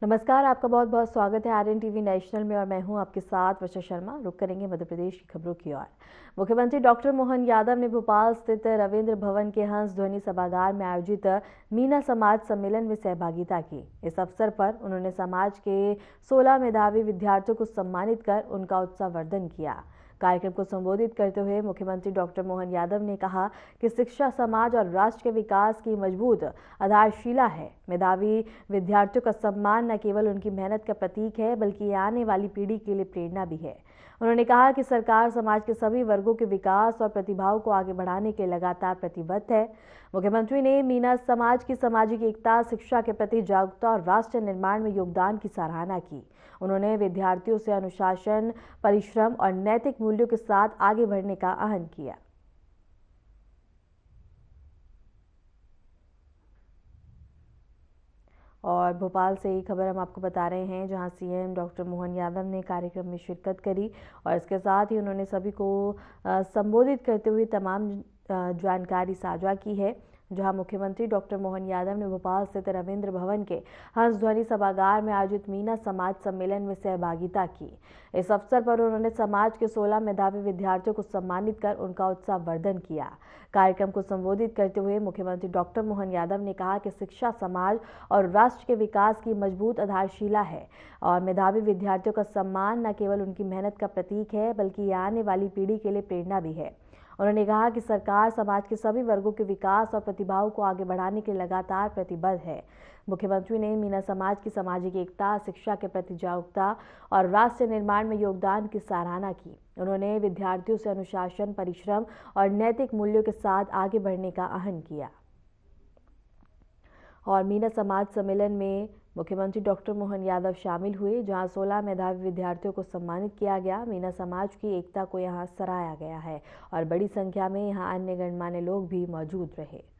नमस्कार, आपका बहुत बहुत स्वागत है आरएन टीवी नेशनल में और मैं हूं आपके साथ वर्षा शर्मा। रुक करेंगे मध्य प्रदेश की खबरों की ओर। मुख्यमंत्री डॉक्टर मोहन यादव ने भोपाल स्थित रविंद्र भवन के हंस ध्वनि सभागार में आयोजित मीना समाज सम्मेलन में सहभागिता की। इस अवसर पर उन्होंने समाज के 16 मेधावी विद्यार्थियों को सम्मानित कर उनका उत्साहवर्धन किया। कार्यक्रम को संबोधित करते हुए मुख्यमंत्री डॉक्टर मोहन यादव ने कहा कि शिक्षा समाज और राष्ट्र के विकास की मजबूत आधारशिला है। मेधावी विद्यार्थियों का सम्मान न केवल उनकी मेहनत का प्रतीक है बल्कि आने वाली पीढ़ी के लिए प्रेरणा भी है। उन्होंने कहा कि सरकार समाज के सभी वर्गों के विकास और प्रतिभाओं को आगे बढ़ाने के लिए लगातार प्रतिबद्ध है। मुख्यमंत्री ने मीना समाज की सामाजिक एकता, शिक्षा के प्रति जागरूकता और राष्ट्र निर्माण में योगदान की सराहना की। उन्होंने विद्यार्थियों से अनुशासन, परिश्रम और नैतिक मूल्यों के साथ आगे बढ़ने का आह्वान किया। और भोपाल से ही खबर हम आपको बता रहे हैं, जहां सीएम डॉक्टर मोहन यादव ने कार्यक्रम में शिरकत करी और इसके साथ ही उन्होंने सभी को संबोधित करते हुए तमाम जानकारी साझा की है। जहां मुख्यमंत्री डॉक्टर मोहन यादव ने भोपाल स्थित रविंद्र भवन के हंस ध्वनि सभागार में आयोजित मीना समाज सम्मेलन में सहभागिता की। इस अवसर पर उन्होंने समाज के 16 मेधावी विद्यार्थियों को सम्मानित कर उनका उत्साहवर्धन किया। कार्यक्रम को संबोधित करते हुए मुख्यमंत्री डॉक्टर मोहन यादव ने कहा कि शिक्षा समाज और राष्ट्र के विकास की मजबूत आधारशिला है और मेधावी विद्यार्थियों का सम्मान न केवल उनकी मेहनत का प्रतीक है बल्कि आने वाली पीढ़ी के लिए प्रेरणा भी है। उन्होंने कहा कि सरकार समाज के सभी वर्गों के विकास और प्रतिभाओं को आगे बढ़ाने के लिए लगातार प्रतिबद्ध है। मुख्यमंत्री ने मीना समाज की सामाजिक एकता, शिक्षा के प्रति जागरूकता और राष्ट्र निर्माण में योगदान की सराहना की। उन्होंने विद्यार्थियों से अनुशासन, परिश्रम और नैतिक मूल्यों के साथ आगे बढ़ने का आह्वान किया। और मीना समाज सम्मेलन में मुख्यमंत्री डॉक्टर मोहन यादव शामिल हुए, जहां 16 मेधावी विद्यार्थियों को सम्मानित किया गया। मीना समाज की एकता को यहां सराहा गया है और बड़ी संख्या में यहां अन्य गणमान्य लोग भी मौजूद रहे।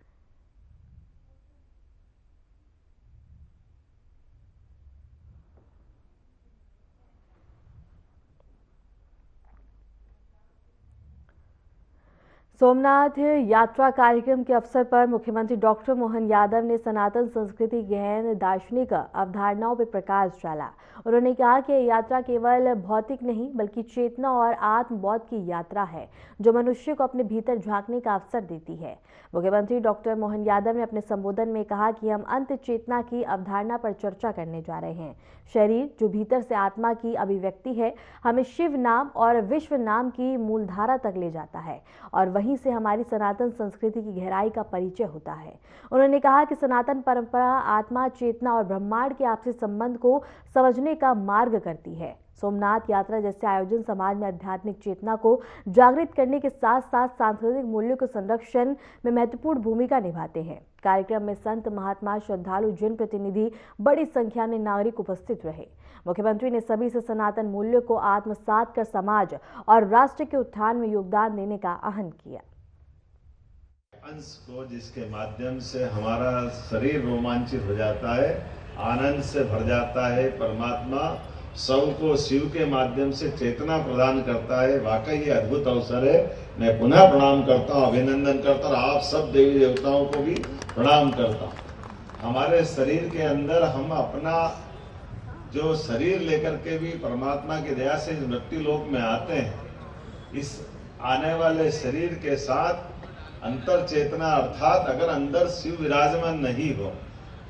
सोमनाथ यात्रा कार्यक्रम के अवसर पर मुख्यमंत्री डॉक्टर मोहन यादव ने सनातन संस्कृति, गहन दार्शनिक अवधारणाओं पर प्रकाश डाला। उन्होंने कहा कि यात्रा केवल भौतिक नहीं बल्कि चेतना और आत्मबोध की यात्रा है, जो मनुष्य को अपने भीतर झांकने का अवसर देती है। मुख्यमंत्री डॉक्टर मोहन यादव ने अपने संबोधन में कहा कि हम अंत चेतना की अवधारणा पर चर्चा करने जा रहे हैं। शरीर जो भीतर से आत्मा की अभिव्यक्ति है, हमें शिव नाम और विश्व नाम की मूलधारा तक ले जाता है और वहीं से हमारी सनातन संस्कृति की गहराई का परिचय होता है। उन्होंने कहा कि सनातन परंपरा आत्मा, चेतना और ब्रह्मांड के आपसी संबंध को समझने का मार्ग करती है। सोमनाथ यात्रा जैसे आयोजन समाज में आध्यात्मिक चेतना को जागृत करने के साथ साथ सांस्कृतिक मूल्यों के संरक्षण में महत्वपूर्ण भूमिका निभाते हैं। कार्यक्रम में संत, महात्मा, श्रद्धालु, जनप्रतिनिधि, बड़ी संख्या में नागरिक उपस्थित रहे। मुख्यमंत्री ने सभी से सनातन मूल्यों को आत्मसात कर समाज और राष्ट्र के उत्थान में योगदान देने का आह्वान किया। अंश को जिसके माध्यम से हमारा शरीर रोमांचित हो जाता है, आनंद से भर जाता है। परमात्मा सबको शिव के माध्यम से चेतना प्रदान करता है। वाकई ये अद्भुत अवसर है। मैं पुनः प्रणाम करता हूँ, अभिनंदन करता हूँ, आप सब देवी देवताओं को भी प्रणाम करता हूँ। हमारे शरीर के अंदर हम अपना जो शरीर लेकर के भी परमात्मा की दया से मृत्यु लोक में आते हैं, इस आने वाले शरीर के साथ अंतर चेतना अर्थात अगर अंदर शिव विराजमान नहीं हो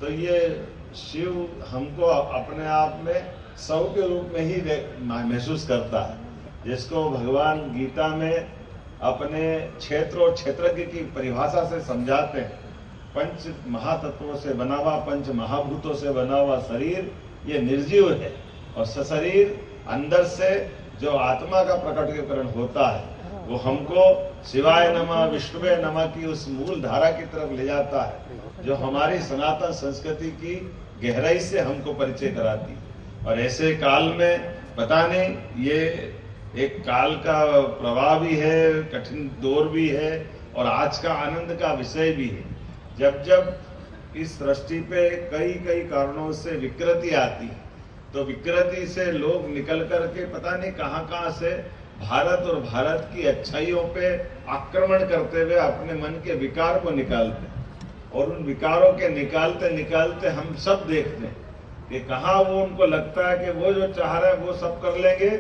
तो ये शिव हमको अपने आप में सौ के रूप में ही महसूस करता है, जिसको भगवान गीता में अपने क्षेत्र और क्षेत्रज्ञ की परिभाषा से समझाते हैं। पंच महातत्वों से बना हुआ, पंच महाभूतों से बना हुआ शरीर ये निर्जीव है और सशरीर अंदर से जो आत्मा का प्रकटीकरण होता है वो हमको शिवाय नमः, विष्णुवे नमः की उस मूल धारा की तरफ ले जाता है, जो हमारी सनातन संस्कृति की गहराई से हमको परिचय कराती है। और ऐसे काल में पता नहीं, ये एक काल का प्रवाह भी है, कठिन दौर भी है और आज का आनंद का विषय भी है। जब जब इस सृष्टि पे कई कई कारणों से विकृति आती है तो विकृति से लोग निकल करके पता नहीं कहां से भारत और भारत की अच्छाइयों पे आक्रमण करते हुए अपने मन के विकार को निकालते हैं। और उन विकारों के निकालते निकालते हम सब देखते हैं कि कहाँ वो उनको लगता है कि वो जो चाह रहे हैं वो सब कर लेंगे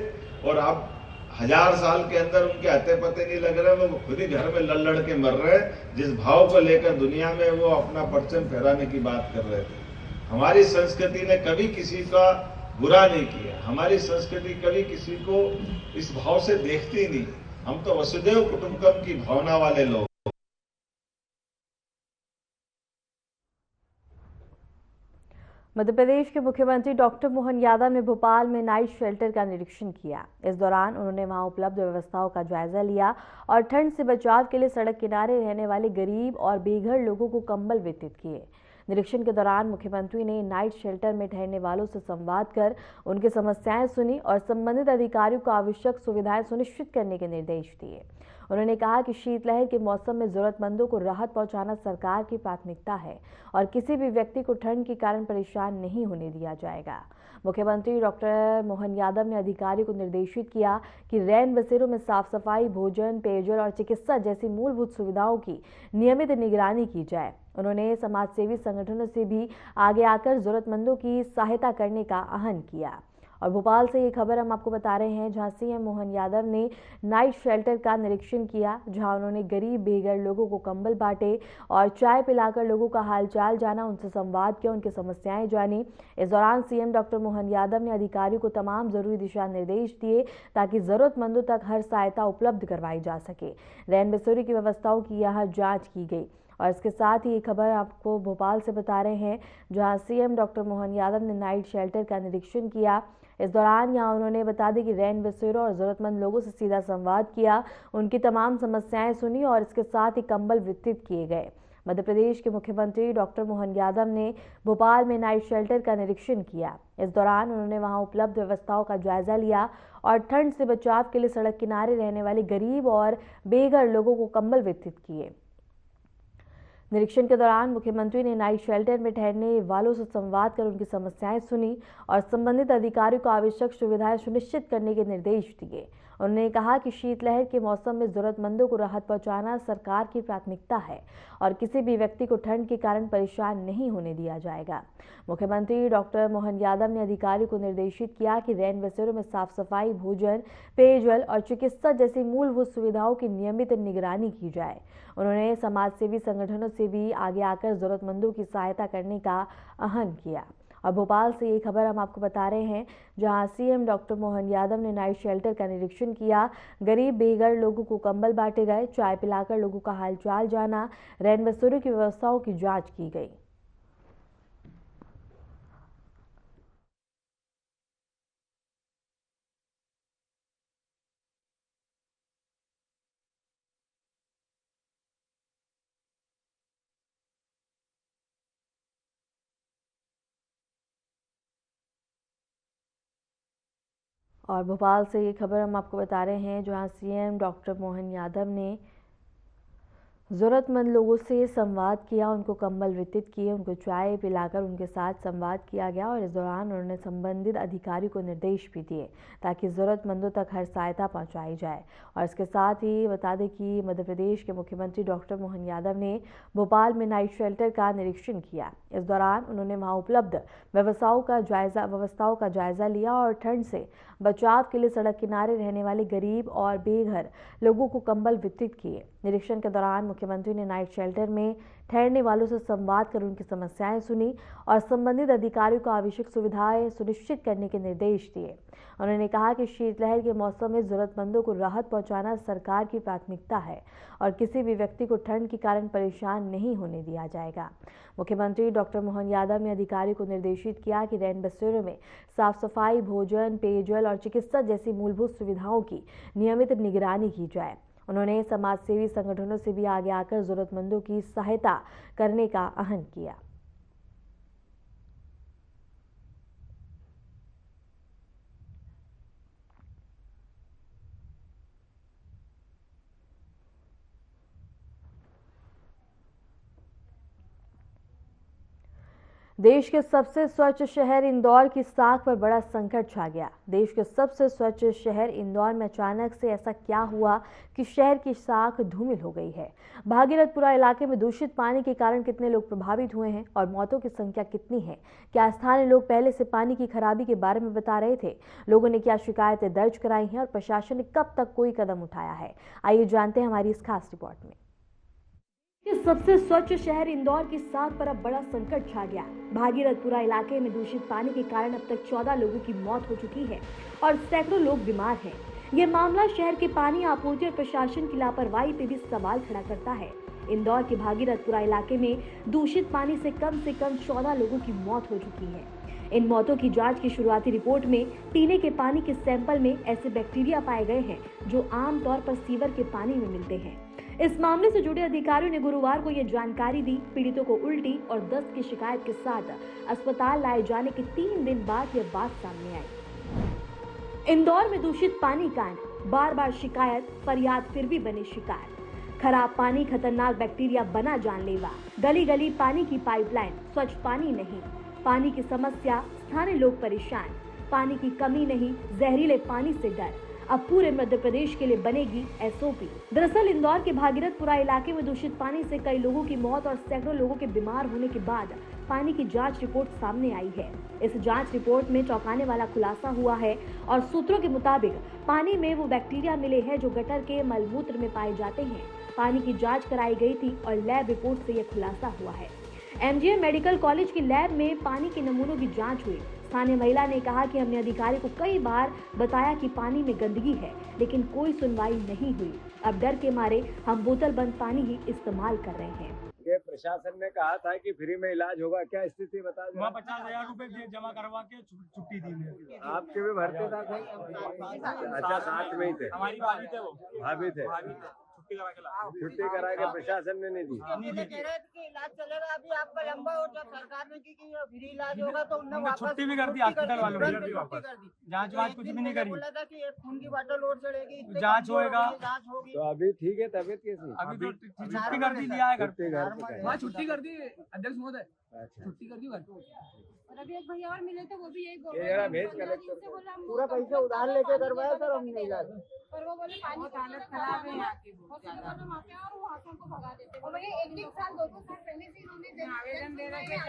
और अब 1000 साल के अंदर उनके हत्ते पते नहीं लग रहे, वो खुद ही घर में लड़ लड़ के मर रहे, जिस भाव को लेकर दुनिया में वो अपना परचम फहराने की बात कर रहे थे। हमारी संस्कृति ने कभी किसी का बुरा नहीं किया, हमारी संस्कृति कभी किसी को इस भाव से देखती नहीं। हम तो वसुदेव कुटुंबकम की भावना वाले लोग। मध्य प्रदेश के मुख्यमंत्री डॉक्टर मोहन यादव ने भोपाल में नाइट शेल्टर का निरीक्षण किया। इस दौरान उन्होंने वहां उपलब्ध व्यवस्थाओं का जायजा लिया और ठंड से बचाव के लिए सड़क किनारे रहने वाले गरीब और बेघर लोगों को कंबल वितरित किए। निरीक्षण के दौरान मुख्यमंत्री ने नाइट शेल्टर में ठहरने वालों से संवाद कर उनकी समस्याएं सुनी और संबंधित अधिकारियों को आवश्यक सुविधाएं सुनिश्चित करने के निर्देश दिए। उन्होंने कहा कि शीतलहर के मौसम में जरूरतमंदों को राहत पहुंचाना सरकार की प्राथमिकता है और किसी भी व्यक्ति को ठंड के कारण परेशान नहीं होने दिया जाएगा। मुख्यमंत्री डॉक्टर मोहन यादव ने अधिकारियों को निर्देशित किया कि रैन बसेरों में साफ सफाई, भोजन, पेयजल और चिकित्सा जैसी मूलभूत सुविधाओं की नियमित निगरानी की जाए। उन्होंने समाजसेवी संगठनों से भी आगे आकर जरूरतमंदों की सहायता करने का आह्वान किया। और भोपाल से ये खबर हम आपको बता रहे हैं, जहां सीएम मोहन यादव ने नाइट शेल्टर का निरीक्षण किया, जहां उन्होंने गरीब बेघर लोगों को कंबल बांटे और चाय पिलाकर लोगों का हालचाल जाना, उनसे संवाद किया, उनकी समस्याएं जानी। इस दौरान सीएम डॉक्टर मोहन यादव ने अधिकारियों को तमाम जरूरी दिशा निर्देश दिए ताकि जरूरतमंदों तक हर सहायता उपलब्ध करवाई जा सके। रैन बसेरों की व्यवस्थाओं की यहाँ जाँच की गई। और इसके साथ ही ये खबर आपको भोपाल से बता रहे हैं, जहां सीएम डॉक्टर मोहन यादव ने नाइट शेल्टर का निरीक्षण किया। इस दौरान यहां उन्होंने बता दें कि रैन बसेरों और जरूरतमंद लोगों से सीधा संवाद किया, उनकी तमाम समस्याएं सुनी और इसके साथ ही कंबल वितरित किए गए। मध्य प्रदेश के मुख्यमंत्री डॉक्टर मोहन यादव ने भोपाल में नाइट शेल्टर का निरीक्षण किया। इस दौरान उन्होंने वहां उपलब्ध व्यवस्थाओं का जायजा लिया और ठंड से बचाव के लिए सड़क किनारे रहने वाले गरीब और बेघर लोगों को कंबल वितरित किए। निरीक्षण के दौरान मुख्यमंत्री ने नाइट शेल्टर में ठहरने वालों से संवाद कर उनकी समस्याएं सुनी और संबंधित अधिकारियों को आवश्यक सुविधाएं सुनिश्चित करने के निर्देश दिए। उन्होंने कहा कि शीतलहर के मौसम में जरूरतमंदों को राहत पहुंचाना सरकार की प्राथमिकता है और किसी भी व्यक्ति को ठंड के कारण परेशान नहीं होने दिया जाएगा। मुख्यमंत्री डॉक्टर मोहन यादव ने अधिकारियों को निर्देशित किया कि रैन बसेरों में साफ सफाई, भोजन, पेयजल और चिकित्सा जैसी मूलभूत सुविधाओं की नियमित निगरानी की जाए। उन्होंने समाजसेवी संगठनों से भी आगे आकर जरूरतमंदों की सहायता करने का आह्वान किया। और भोपाल से ये खबर हम आपको बता रहे हैं, जहां सीएम डॉक्टर मोहन यादव ने नाइट शेल्टर का निरीक्षण किया। गरीब बेघर लोगों को कंबल बांटे गए, चाय पिलाकर लोगों का हालचाल जाना, रैन बसेरों की व्यवस्थाओं की जांच की गई। और भोपाल से ये खबर हम आपको बता रहे हैं, जहां सीएम डॉक्टर मोहन यादव ने ज़रूरतमंद लोगों से संवाद किया, उनको कंबल वितरित किए, उनको चाय पिलाकर उनके साथ संवाद किया गया। और इस दौरान उन्होंने संबंधित अधिकारी को निर्देश भी दिए ताकि ज़रूरतमंदों तक हर सहायता पहुंचाई जाए। और इसके साथ ही बता दें कि मध्य प्रदेश के मुख्यमंत्री डॉक्टर मोहन यादव ने भोपाल में नाइट शेल्टर का निरीक्षण किया। इस दौरान उन्होंने वहां उपलब्ध व्यवस्थाओं का जायजा लिया और ठंड से बचाव के लिए सड़क किनारे रहने वाले गरीब और बेघर लोगों को कंबल वितरित किए। निरीक्षण के दौरान मुख्यमंत्री ने नाइट शेल्टर में ठहरने वालों से संवाद कर उनकी समस्याएं सुनी और संबंधित अधिकारियों को आवश्यक सुविधाएं सुनिश्चित करने के निर्देश दिए। उन्होंने कहा कि शीतलहर के मौसम में जरूरतमंदों को राहत पहुंचाना सरकार की प्राथमिकता है और किसी भी व्यक्ति को ठंड के कारण परेशान नहीं होने दिया जाएगा। मुख्यमंत्री डॉक्टर मोहन यादव ने अधिकारियों को निर्देशित किया कि रैन बसेरों में साफ सफाई, भोजन, पेयजल और चिकित्सा जैसी मूलभूत सुविधाओं की नियमित निगरानी की जाए। उन्होंने समाजसेवी संगठनों से भी आगे आकर जरूरतमंदों की सहायता करने का आह्वान किया। देश के सबसे स्वच्छ शहर इंदौर की साख पर बड़ा संकट छा गया। देश के सबसे स्वच्छ शहर इंदौर में अचानक से ऐसा क्या हुआ कि शहर की साख धूमिल हो गई है। भागीरथपुरा इलाके में दूषित पानी के कारण कितने लोग प्रभावित हुए हैं और मौतों की संख्या कितनी है? क्या स्थानीय लोग पहले से पानी की खराबी के बारे में बता रहे थे? लोगों ने क्या शिकायतें दर्ज कराई हैं और प्रशासन ने कब तक कोई कदम उठाया है? आइए जानते हैं हमारी इस खास रिपोर्ट में। सबसे स्वच्छ शहर इंदौर की साख पर अब बड़ा संकट छा गया। भागीरथपुरा इलाके में दूषित पानी के कारण अब तक 14 लोगों की मौत हो चुकी है और सैकड़ों लोग बीमार हैं। ये मामला शहर के पानी आपूर्ति और प्रशासन की लापरवाही पे भी सवाल खड़ा करता है। इंदौर के भागीरथपुरा इलाके में दूषित पानी से कम 14 लोगों की मौत हो चुकी है। इन मौतों की जांच की शुरुआती रिपोर्ट में पीने के पानी के सैंपल में ऐसे बैक्टीरिया पाए गए हैं जो आमतौर पर सीवर के पानी में मिलते हैं। इस मामले से जुड़े अधिकारियों ने गुरुवार को यह जानकारी दी। पीड़ितों को उल्टी और दस्त की शिकायत के साथ अस्पताल लाए जाने के 3 दिन बाद यह बात सामने आई। इंदौर में दूषित पानी कांड, बार बार शिकायत, फरियाद फिर भी बने शिकायत। खराब पानी, खतरनाक बैक्टीरिया बना जानलेवा। गली गली पानी की पाइपलाइन, स्वच्छ पानी नहीं। पानी की समस्या, स्थानीय लोग परेशान। पानी की कमी नहीं, जहरीले पानी से डर। अब पूरे मध्य प्रदेश के लिए बनेगी एसओपी। दरअसल इंदौर के भागीरथपुरा इलाके में दूषित पानी से कई लोगों की मौत और सैकड़ों लोगों के बीमार होने के बाद पानी की जांच रिपोर्ट सामने आई है। इस जांच रिपोर्ट में चौंकाने वाला खुलासा हुआ है और सूत्रों के मुताबिक पानी में वो बैक्टीरिया मिले हैं जो गटर के मलमूत्र में पाए जाते हैं। पानी की जाँच कराई गई थी और लैब रिपोर्ट से यह खुलासा हुआ है। एमजीएम मेडिकल कॉलेज की लैब में पानी के नमूनों की जांच हुई। स्थानीय महिला ने कहा कि हमने अधिकारी को कई बार बताया कि पानी में गंदगी है, लेकिन कोई सुनवाई नहीं हुई। अब डर के मारे हम बोतल बंद पानी ही इस्तेमाल कर रहे हैं। ये प्रशासन ने कहा था कि फ्री में इलाज होगा, क्या स्थिति बता दो। 50,000 रुपए जमा करवा के छुट्टी दी। आपके भी भरते था? अच्छा, साथ में ही थे। हमारी भाभी थे, वो भाभी थे। छुट्टी करा के प्रशासन ने नहीं दी। कह रहे थे कि इलाज चलेगा, अभी आपका लंबा हो, जब सरकार ने की फ्री इलाज होगा तो उन्होंने छुट्टी भी कर दी हॉस्पिटल वालों ने। जांच वांच कुछ भी नहीं करी। बोला था कि एक खून की बोतल और चढ़ेगी, जांच होएगा, जांच होगी। तो अभी ठीक है, तबीयत कैसी? अभी तो छुट्टी कर दी, लिया है घर पे। छुट्टी कर दी अध्यक्ष महोदय, छुट्टी कर दी घर। और अभी एक भैया और मिले थे, वो भी यही बोल ये भेज कलेक्टर पूरा पैसा उधार लेके करवाया सर हमने इलाज। पर वो बोले पानी की हालत खराब है यहाँ की, और वो हाथों को भगा देते हैं। और वही 1-1 साल 2-2 साल पहले से इन्होंने आवेदन दे रखे हैं।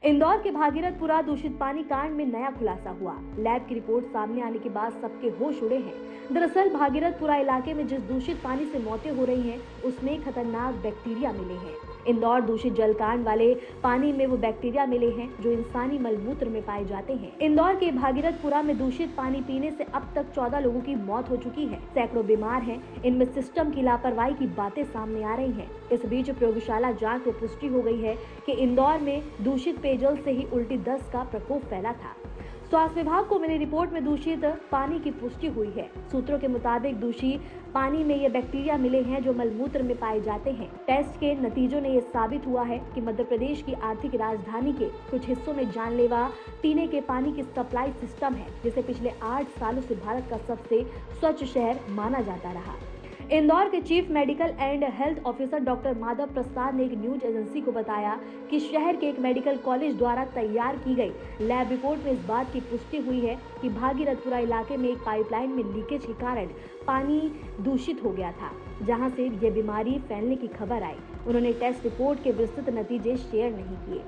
इंदौर के भागीरथपुरा दूषित पानी कांड में नया खुलासा हुआ। लैब की रिपोर्ट सामने आने के बाद सबके होश उड़े हैं। दरअसल भागीरथपुरा इलाके में जिस दूषित पानी से मौतें हो रही हैं, उसमें खतरनाक बैक्टीरिया मिले हैं। इंदौर दूषित जल कांड वाले पानी में वो बैक्टीरिया मिले हैं जो इंसानी मलमूत्र में पाए जाते हैं। इंदौर के भागीरथपुरा में दूषित पानी पीने से अब तक 14 लोगों की मौत हो चुकी है। सैकड़ों बीमार हैं। इनमें सिस्टम की लापरवाही की बातें सामने आ रही हैं। इस बीच प्रयोगशाला जांच में पुष्टि हो गई है कि इंदौर में दूषित पेयजल से ही उल्टी दस्त का प्रकोप फैला था। स्वास्थ्य विभाग को मिली रिपोर्ट में दूषित पानी की पुष्टि हुई है। सूत्रों के मुताबिक दूषित पानी में ये बैक्टीरिया मिले हैं जो मलमूत्र में पाए जाते हैं। टेस्ट के नतीजों ने ये साबित हुआ है कि मध्य प्रदेश की आर्थिक राजधानी के कुछ हिस्सों में जानलेवा पीने के पानी की सप्लाई सिस्टम है, जिसे पिछले 8 सालों से भारत का सबसे स्वच्छ शहर माना जाता रहा। इंदौर के chief medical and health officer doctor Madhav Prasad ने एक न्यूज एजेंसी को बताया कि शहर के एक मेडिकल कॉलेज द्वारा तैयार की गई लैब रिपोर्ट में इस बात की पुष्टि हुई है कि भागीरथपुरा इलाके में एक पाइपलाइन में लीकेज के कारण पानी दूषित हो गया था, जहां से ये बीमारी फैलने की खबर आई। उन्होंने टेस्ट रिपोर्ट के विस्तृत नतीजे शेयर नहीं किए।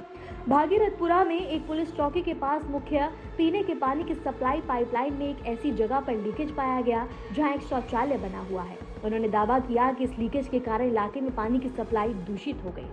भागीरथपुरा में एक पुलिस चौकी के पास मुख्य पीने के पानी की सप्लाई पाइपलाइन में एक ऐसी जगह पर लीकेज पाया गया जहां एक शौचालय बना हुआ है। उन्होंने दावा किया कि इस लीकेज के कारण इलाके में पानी की सप्लाई दूषित हो गई।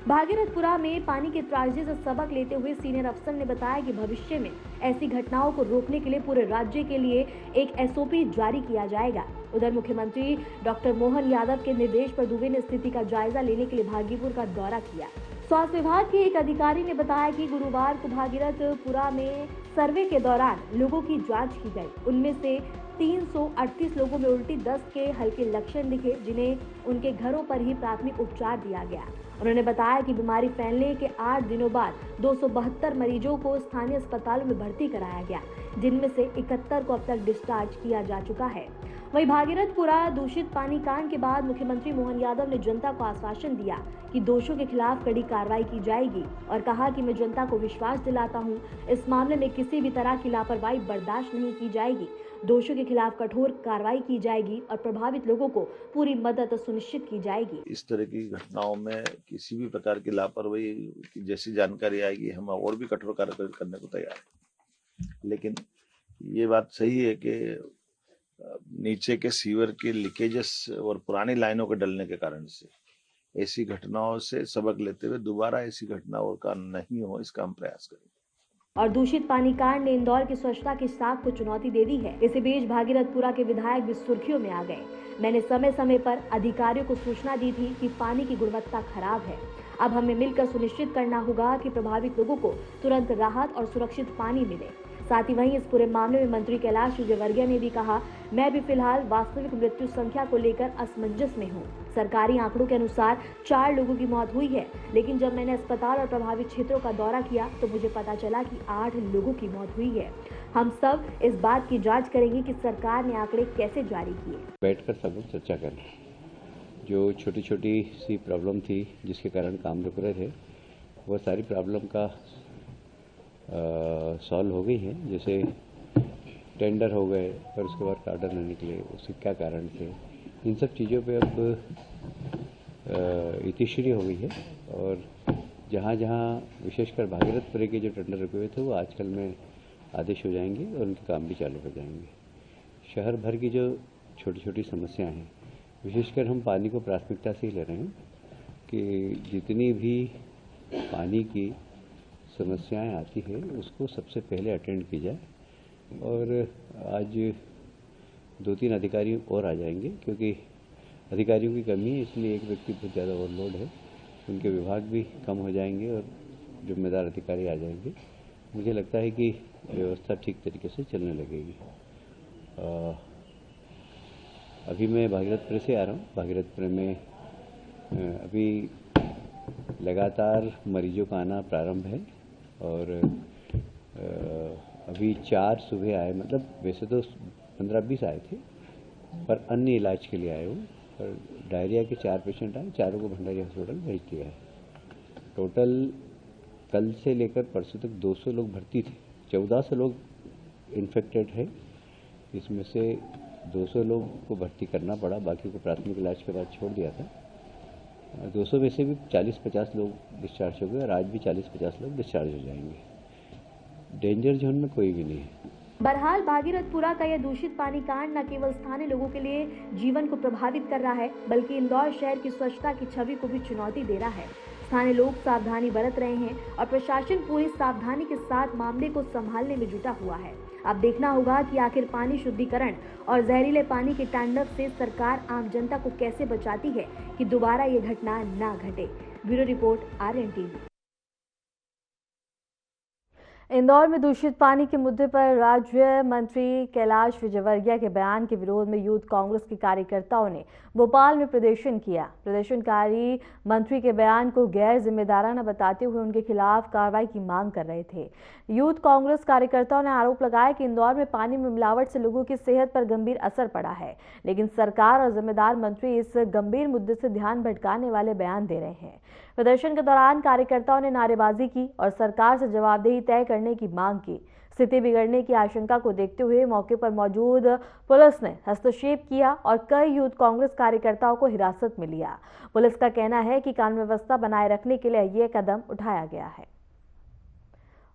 भागीरथपुरा में पानी की त्रासदी से सबक लेते हुए सीनियर अफसर ने बताया कि भविष्य में ऐसी घटनाओं को रोकने के लिए पूरे राज्य के लिए एक एसओपी जारी किया जाएगा। उधर मुख्यमंत्री डॉक्टर मोहन यादव के निर्देश पर दुबे ने स्थिति का जायजा लेने के लिए भागीपुर का दौरा किया। स्वास्थ्य विभाग के एक अधिकारी ने बताया कि गुरुवार को भागीरथपुरा में सर्वे के दौरान लोगों की जांच की गई। उनमें से 338 लोगों में उल्टी दस्त के हल्के लक्षण दिखे, जिन्हें उनके घरों पर ही प्राथमिक उपचार दिया गया। उन्होंने बताया कि बीमारी फैलने के 8 दिनों बाद 272 मरीजों को स्थानीय अस्पतालों में भर्ती कराया गया, जिनमें से 71 को अब तक डिस्चार्ज किया जा चुका है। वहीं भागीरथपुरा दूषित पानी कांड के बाद मुख्यमंत्री मोहन यादव ने जनता को आश्वासन दिया कि दोषियों के खिलाफ कड़ी कार्रवाई की जाएगी और कहा कि मैं जनता को विश्वास दिलाता हूं, इस मामले में किसी भी तरह की लापरवाही बर्दाश्त नहीं की जाएगी। दोषियों के खिलाफ कठोर कार्रवाई की जाएगी और प्रभावित लोगों को पूरी मदद सुनिश्चित की जाएगी। इस तरह की घटनाओं में किसी भी प्रकार की लापरवाही की जैसी जानकारी आएगी, हम और भी कठोर कार्रवाई करने को तैयार हैं। लेकिन ये बात सही है कि नीचे के सीवर के लीकेजेस और पुरानी लाइनों के डलने के कारण से ऐसी घटनाओं से सबक लेते हुए दोबारा ऐसी घटनाओं का नहीं हो, इसका हम प्रयास करेंगे। और दूषित पानी कांड ने इंदौर की स्वच्छता की साख को चुनौती दे दी है। इसी बीच भागीरथपुरा के विधायक भी सुर्खियों में आ गए। मैंने समय समय पर अधिकारियों को सूचना दी थी कि पानी की गुणवत्ता खराब है। अब हमें मिलकर सुनिश्चित करना होगा कि प्रभावित लोगों को तुरंत राहत और सुरक्षित पानी मिले। साथ ही वहीं इस पूरे मामले में मंत्री कैलाश विजयवर्गीय ने भी कहा, मैं भी फिलहाल वास्तविक मृत्यु संख्या को लेकर असमंजस में हूं। सरकारी आंकड़ों के अनुसार 4 लोगों की मौत हुई है, लेकिन जब मैंने अस्पताल और प्रभावित क्षेत्रों का दौरा किया तो मुझे पता चला कि 8 लोगों की मौत हुई है। हम सब इस बात की जांच करेंगे कि सरकार ने आंकड़े कैसे जारी किए। बैठकर सब लोग चर्चा करें। जो छोटी छोटी सी प्रॉब्लम थी जिसके कारण काम रुक रहे थे, वो सारी प्रॉब्लम का सॉल्व हो गई है। जैसे टेंडर हो गए पर उसके बाद ऑर्डर नहीं निकले, उसके क्या कारण थे, इन सब चीज़ों पे अब इतिश्री हो गई है। और जहाँ जहाँ विशेषकर भागीरथपुरे के जो टेंडर रुके हुए थे वो आजकल में आदेश हो जाएंगे और उनके काम भी चालू हो जाएंगे। शहर भर की जो छोटी छोटी समस्याएं हैं, विशेषकर हम पानी को प्राथमिकता से ही ले रहे हैं कि जितनी भी पानी की समस्याएं आती है उसको सबसे पहले अटेंड की जाए। और आज 2-3 अधिकारी और आ जाएंगे क्योंकि अधिकारियों की कमी है, इसलिए एक व्यक्ति बहुत ज़्यादा ओवरलोड है। उनके विभाग भी कम हो जाएंगे और जिम्मेदार अधिकारी आ जाएंगे। मुझे लगता है कि व्यवस्था ठीक तरीके से चलने लगेगी। अभी मैं भागीरथपुरे से आ रहा हूँ। भागीरथपुरे में अभी लगातार मरीजों का आना प्रारंभ है और अभी 4 सुबह आए, मतलब वैसे तो 15-20 आए थे पर अन्य इलाज के लिए आए हुए। और डायरिया के 4 पेशेंट आए, चारों को भंडारी हॉस्पिटल भेज दिया है। टोटल कल से लेकर परसों तक 200 लोग भर्ती थे, 1400 लोग इन्फेक्टेड है। इसमें से 200 लोग को भर्ती करना पड़ा, बाकी को प्राथमिक इलाज के बाद छोड़ दिया था। 200 में से भी 40-50 लोग डिस्चार्ज हो गए और आज भी 40-50 लोग डिस्चार्ज हो जाएंगे। डेंजर जोन में कोई भी नहीं है। बहरहाल भागीरथपुरा का यह दूषित पानी कांड न केवल स्थानीय लोगों के लिए जीवन को प्रभावित कर रहा है, बल्कि इंदौर शहर की स्वच्छता की छवि को भी चुनौती दे रहा है। स्थानीय लोग सावधानी बरत रहे हैं और प्रशासन पूरी सावधानी के साथ मामले को संभालने में जुटा हुआ है। अब देखना होगा कि आखिर पानी शुद्धिकरण और जहरीले पानी के तांडव से सरकार आम जनता को कैसे बचाती है कि दोबारा ये घटना ना घटे। Bureau report, RN TV। Indore में दूषित पानी के मुद्दे पर राज्य मंत्री कैलाश विजयवर्गीय के बयान के विरोध में यूथ कांग्रेस के कार्यकर्ताओं ने भोपाल में प्रदर्शन किया। प्रदर्शनकारी मंत्री के बयान को गैर जिम्मेदाराना बताते हुए उनके खिलाफ कार्रवाई की मांग कर रहे थे। यूथ कांग्रेस कार्यकर्ताओं ने आरोप लगाया कि इंदौर में पानी में मिलावट से लोगों की सेहत पर गंभीर असर पड़ा है, लेकिन सरकार और जिम्मेदार मंत्री इस गंभीर मुद्दे से ध्यान भटकाने वाले बयान दे रहे हैं। प्रदर्शन के दौरान कार्यकर्ताओं ने नारेबाजी की और सरकार से जवाबदेही तय करने की मांग की। स्थिति बिगड़ने की आशंका को देखते हुए मौके पर मौजूद पुलिस ने हस्तक्षेप किया और कई यूथ कांग्रेस कार्यकर्ताओं को हिरासत में लिया। पुलिस का कहना है कि कानून व्यवस्था बनाए रखने के लिए यह कदम उठाया गया है।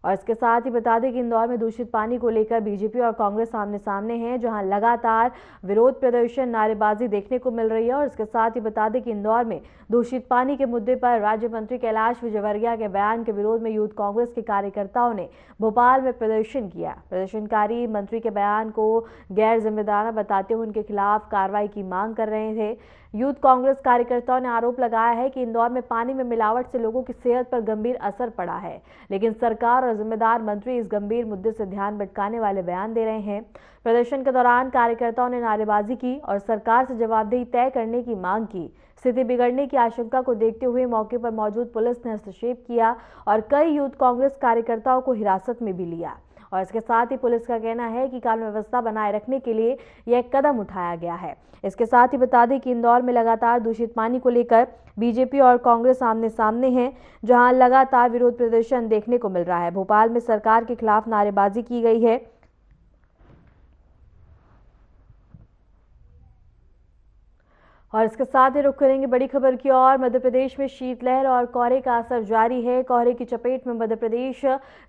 और इसके साथ ही बता दें कि इंदौर में दूषित पानी को लेकर बीजेपी और कांग्रेस आमने सामने हैं, जहां लगातार विरोध प्रदर्शन, नारेबाजी देखने को मिल रही है। और इसके साथ ही बता दें कि इंदौर में दूषित पानी के मुद्दे पर राज्य मंत्री कैलाश विजयवर्गीय के बयान के विरोध में यूथ कांग्रेस के कार्यकर्ताओं ने भोपाल में प्रदर्शन किया। प्रदर्शनकारी मंत्री के बयान को गैर जिम्मेदाराना बताते हुए उनके खिलाफ कार्रवाई की मांग कर रहे थे। यूथ कांग्रेस कार्यकर्ताओं ने आरोप लगाया है कि इंदौर में पानी में मिलावट से लोगों की सेहत पर गंभीर असर पड़ा है, लेकिन सरकार और जिम्मेदार मंत्री इस गंभीर मुद्दे से ध्यान भटकाने वाले बयान दे रहे हैं। प्रदर्शन के दौरान कार्यकर्ताओं ने नारेबाजी की और सरकार से जवाबदेही तय करने की मांग की। स्थिति बिगड़ने की आशंका को देखते हुए मौके पर मौजूद पुलिस ने हस्तक्षेप किया और कई यूथ कांग्रेस कार्यकर्ताओं को हिरासत में भी लिया। और इसके साथ ही पुलिस का कहना है कि कानून व्यवस्था बनाए रखने के लिए यह कदम उठाया गया है। इसके साथ ही बता दें कि इंदौर में लगातार दूषित पानी को लेकर बीजेपी और कांग्रेस आमने सामने हैं, जहां लगातार विरोध प्रदर्शन देखने को मिल रहा है। भोपाल में सरकार के खिलाफ नारेबाजी की गई है। और इसके साथ ही रुख करेंगे बड़ी खबर की ओर। मध्य प्रदेश में शीतलहर और कोहरे का असर जारी है। कोहरे की चपेट में मध्य प्रदेश,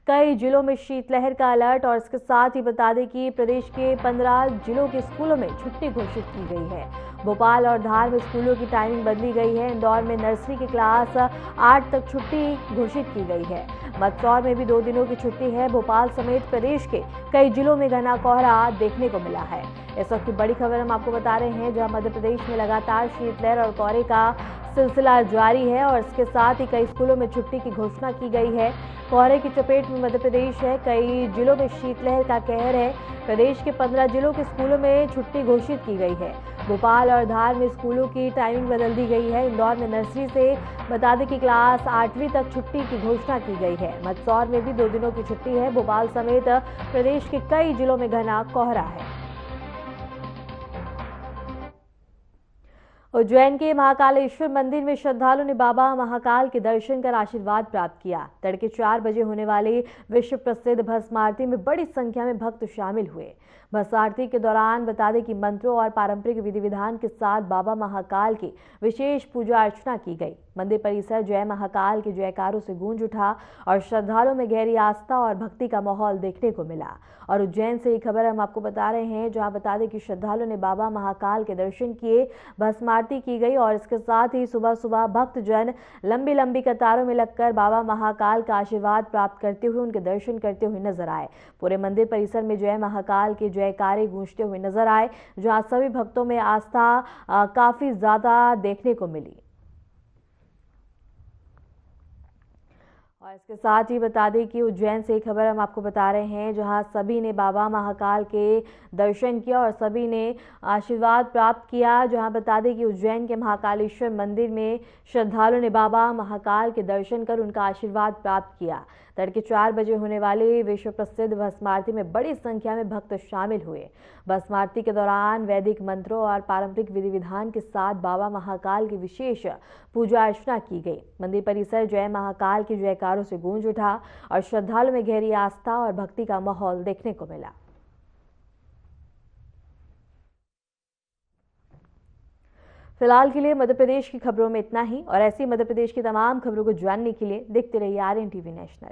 कई जिलों में शीतलहर का अलर्ट। और इसके साथ ही बता दें कि प्रदेश के 15 जिलों के स्कूलों में छुट्टी घोषित की गई है। भोपाल और धार में स्कूलों की टाइमिंग बदली गई है। इंदौर में नर्सरी की क्लास 8 तक छुट्टी घोषित की गई है। मंदसौर में भी 2 दिनों की छुट्टी है। भोपाल समेत प्रदेश के कई जिलों में घना कोहरा देखने को मिला है। इस वक्त की बड़ी खबर हम आपको बता रहे हैं, जहां मध्य प्रदेश में लगातार शीतलहर और कोहरे का सिलसिला जारी है और इसके साथ ही कई स्कूलों में छुट्टी की घोषणा की गई है। कोहरे की चपेट में मध्य प्रदेश है, कई जिलों में शीतलहर का कहर है। प्रदेश के 15 जिलों के स्कूलों में छुट्टी घोषित की गई है। भोपाल और धार में स्कूलों की टाइमिंग बदल दी गई है। इंदौर में नर्सरी से बता दें कि क्लास 8वीं तक छुट्टी की घोषणा की गई है। मंदसौर में भी 2 दिनों की छुट्टी है। भोपाल समेत प्रदेश के कई जिलों में घना कोहरा है। उज्जैन के महाकालेश्वर मंदिर में श्रद्धालुओं ने बाबा महाकाल के दर्शन कर आशीर्वाद प्राप्त किया। तड़के 4 बजे होने वाली विश्व प्रसिद्ध भस्म आरती में बड़ी संख्या में भक्त शामिल हुए। भस्म आरती के दौरान बता दें कि मंत्रों और पारंपरिक विधि विधान के साथ बाबा महाकाल की विशेष पूजा अर्चना की गई। मंदिर परिसर जय महाकाल के जयकारों से गूंज उठा और श्रद्धालुओं में गहरी आस्था और भक्ति का माहौल देखने को मिला। और उज्जैन से ये खबर हम आपको बता रहे हैं, जहां बता दें कि श्रद्धालुओं ने बाबा महाकाल के दर्शन किए, भस्म आरती की गई और इसके साथ ही सुबह सुबह भक्तजन लंबी लंबी कतारों में लगकर बाबा महाकाल का आशीर्वाद प्राप्त करते हुए उनके दर्शन करते हुए नजर आए। पूरे मंदिर परिसर में जय महाकाल के जयकारे गूंजते हुए नजर आए, जहां सभी भक्तों में आस्था काफी ज्यादा देखने को मिली। और इसके साथ ही बता दें कि उज्जैन से एक खबर हम आपको बता रहे हैं, जहां सभी ने बाबा महाकाल के दर्शन किया और सभी ने आशीर्वाद प्राप्त किया। जहां बता दें कि उज्जैन के महाकालेश्वर मंदिर में श्रद्धालुओं ने बाबा महाकाल के दर्शन कर उनका आशीर्वाद प्राप्त किया। तड़के 4 बजे होने वाली विश्व प्रसिद्ध भस्म आरती में बड़ी संख्या में भक्त शामिल हुए। भस्म आरती के दौरान वैदिक मंत्रों और पारंपरिक विधि विधान के साथ बाबा महाकाल की विशेष पूजा अर्चना की गई। मंदिर परिसर जय महाकाल के जयकारों से गूंज उठा और श्रद्धालुओं में गहरी आस्था और भक्ति का माहौल देखने को मिला। फिलहाल के लिए मध्य प्रदेश की खबरों में इतना ही और ऐसी मध्य प्रदेश की तमाम खबरों को जानने के लिए देखते रहिए आरएन टीवी नेशनल।